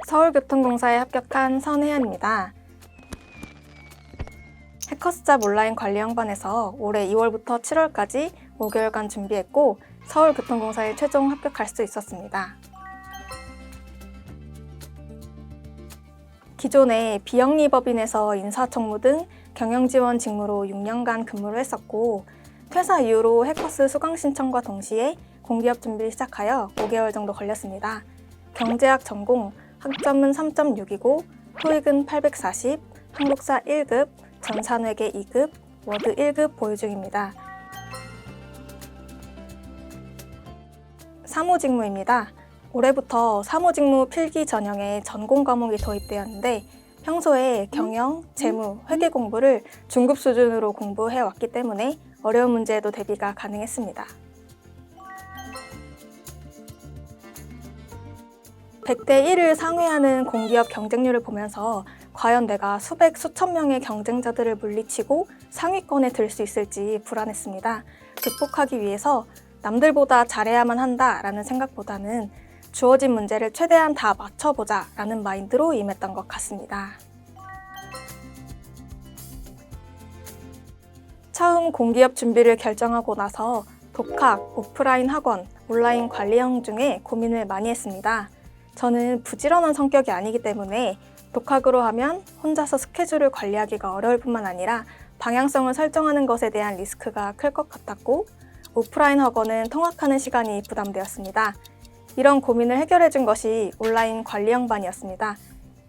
서울교통공사에 합격한 선혜연입니다. 해커스잡 온라인 관리형반에서 올해 2월부터 7월까지 5개월간 준비했고 서울교통공사에 최종 합격할 수 있었습니다. 기존에 비영리법인에서 인사총무 등 경영지원 직무로 6년간 근무를 했었고 퇴사 이후로 해커스 수강 신청과 동시에 공기업 준비를 시작하여 5개월 정도 걸렸습니다. 경제학 전공, 학점은 3.6이고 토익은 840, 한국사 1급, 전산회계 2급, 워드 1급 보유 중입니다. 사무직무입니다. 올해부터 사무직무 필기 전형에 전공 과목이 도입되었는데 평소에 경영, 재무, 회계 공부를 중급 수준으로 공부해왔기 때문에 어려운 문제에도 대비가 가능했습니다. 100대 1을 상회하는 공기업 경쟁률을 보면서 과연 내가 수백, 수천 명의 경쟁자들을 물리치고 상위권에 들 수 있을지 불안했습니다. 극복하기 위해서 남들보다 잘해야만 한다라는 생각보다는 주어진 문제를 최대한 다 맞춰보자 라는 마인드로 임했던 것 같습니다. 처음 공기업 준비를 결정하고 나서 독학, 오프라인 학원, 온라인 관리형 중에 고민을 많이 했습니다. 저는 부지런한 성격이 아니기 때문에 독학으로 하면 혼자서 스케줄을 관리하기가 어려울 뿐만 아니라 방향성을 설정하는 것에 대한 리스크가 클 것 같았고 오프라인 학원은 통학하는 시간이 부담되었습니다. 이런 고민을 해결해 준 것이 온라인 관리형반이었습니다.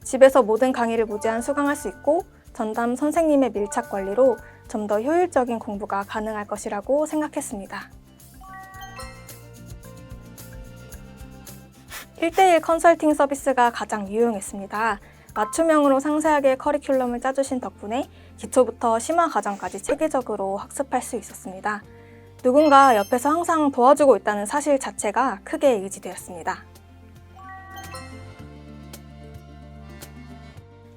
집에서 모든 강의를 무제한 수강할 수 있고 전담 선생님의 밀착 관리로 좀 더 효율적인 공부가 가능할 것이라고 생각했습니다. 1대1 컨설팅 서비스가 가장 유용했습니다. 맞춤형으로 상세하게 커리큘럼을 짜주신 덕분에 기초부터 심화 과정까지 체계적으로 학습할 수 있었습니다. 누군가 옆에서 항상 도와주고 있다는 사실 자체가 크게 의지되었습니다.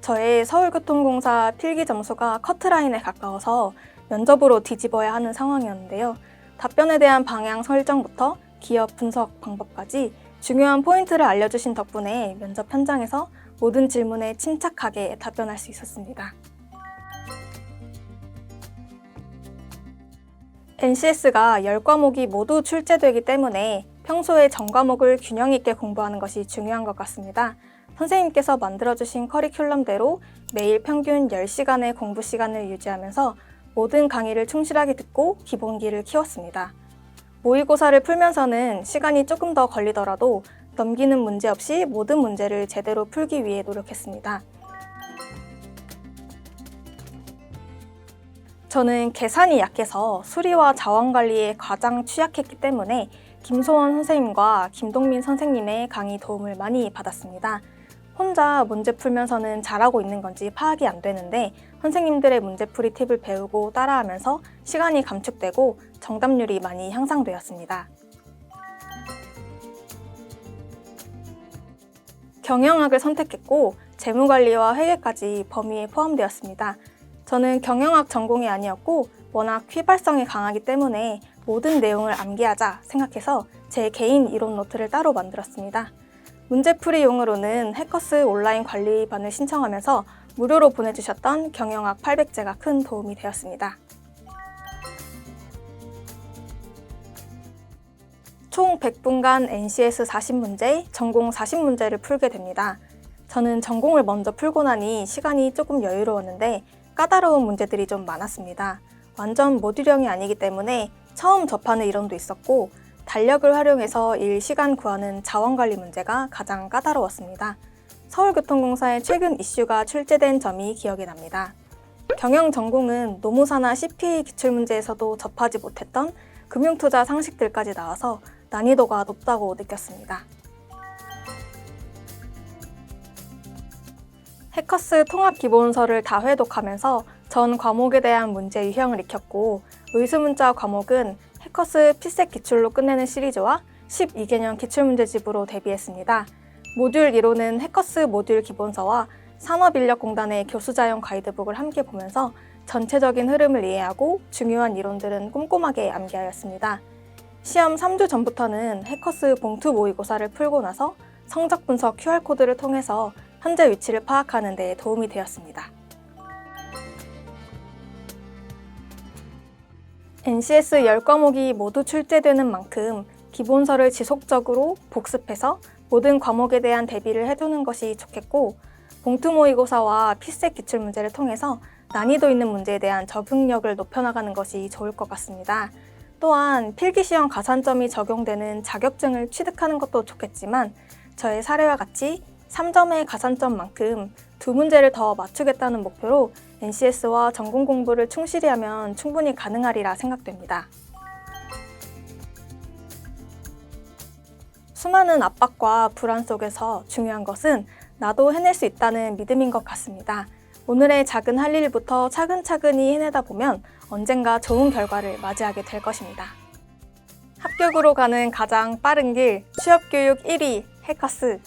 저의 서울교통공사 필기 점수가 커트라인에 가까워서 면접으로 뒤집어야 하는 상황이었는데요. 답변에 대한 방향 설정부터 기업 분석 방법까지 중요한 포인트를 알려주신 덕분에 면접 현장에서 모든 질문에 침착하게 답변할 수 있었습니다. NCS가 10과목이 모두 출제되기 때문에 평소에 전 과목을 균형 있게 공부하는 것이 중요한 것 같습니다. 선생님께서 만들어주신 커리큘럼대로 매일 평균 10시간의 공부 시간을 유지하면서 모든 강의를 충실하게 듣고 기본기를 키웠습니다. 모의고사를 풀면서는 시간이 조금 더 걸리더라도 넘기는 문제 없이 모든 문제를 제대로 풀기 위해 노력했습니다. 저는 계산이 약해서 수리와 자원관리에 가장 취약했기 때문에 김소원 선생님과 김동민 선생님의 강의 도움을 많이 받았습니다. 혼자 문제 풀면서는 잘하고 있는 건지 파악이 안 되는데 선생님들의 문제풀이 팁을 배우고 따라하면서 시간이 감축되고 정답률이 많이 향상되었습니다. 경영학을 선택했고 재무관리와 회계까지 범위에 포함되었습니다. 저는 경영학 전공이 아니었고 워낙 휘발성이 강하기 때문에 모든 내용을 암기하자 생각해서 제 개인 이론 노트를 따로 만들었습니다. 문제풀이용으로는 해커스 온라인 관리반을 신청하면서 무료로 보내주셨던 경영학 800제가 큰 도움이 되었습니다. 총 100분간 NCS 40문제, 전공 40문제를 풀게 됩니다. 저는 전공을 먼저 풀고 나니 시간이 조금 여유로웠는데 까다로운 문제들이 좀 많았습니다. 완전 모듈형이 아니기 때문에 처음 접하는 이론도 있었고 달력을 활용해서 일시간 구하는 자원관리 문제가 가장 까다로웠습니다. 서울교통공사의 최근 이슈가 출제된 점이 기억이 납니다. 경영 전공은 노무사나 CPA 기출문제에서도 접하지 못했던 금융투자 상식들까지 나와서 난이도가 높다고 느꼈습니다. 해커스 통합기본서를 다 회독하면서 전 과목에 대한 문제 유형을 익혔고 의수문자 과목은 해커스 피셋 기출로 끝내는 시리즈와 12개년 기출문제집으로 대비했습니다. 모듈 2로는 해커스 모듈 기본서와 산업인력공단의 교수자용 가이드북을 함께 보면서 전체적인 흐름을 이해하고 중요한 이론들은 꼼꼼하게 암기하였습니다. 시험 3주 전부터는 해커스 봉투 모의고사를 풀고 나서 성적 분석 QR코드를 통해서 현재 위치를 파악하는 데 도움이 되었습니다. NCS 10과목이 모두 출제되는 만큼 기본서를 지속적으로 복습해서 모든 과목에 대한 대비를 해두는 것이 좋겠고, 봉투 모의고사와 피셋 기출문제를 통해서 난이도 있는 문제에 대한 적응력을 높여나가는 것이 좋을 것 같습니다. 또한 필기시험 가산점이 적용되는 자격증을 취득하는 것도 좋겠지만, 저의 사례와 같이 3점의 가산점만큼 2문제를 더 맞추겠다는 목표로 NCS와 전공 공부를 충실히 하면 충분히 가능하리라 생각됩니다. 수많은 압박과 불안 속에서 중요한 것은 나도 해낼 수 있다는 믿음인 것 같습니다. 오늘의 작은 할 일부터 차근차근히 해내다 보면 언젠가 좋은 결과를 맞이하게 될 것입니다. 합격으로 가는 가장 빠른 길, 취업교육 1위 해커스.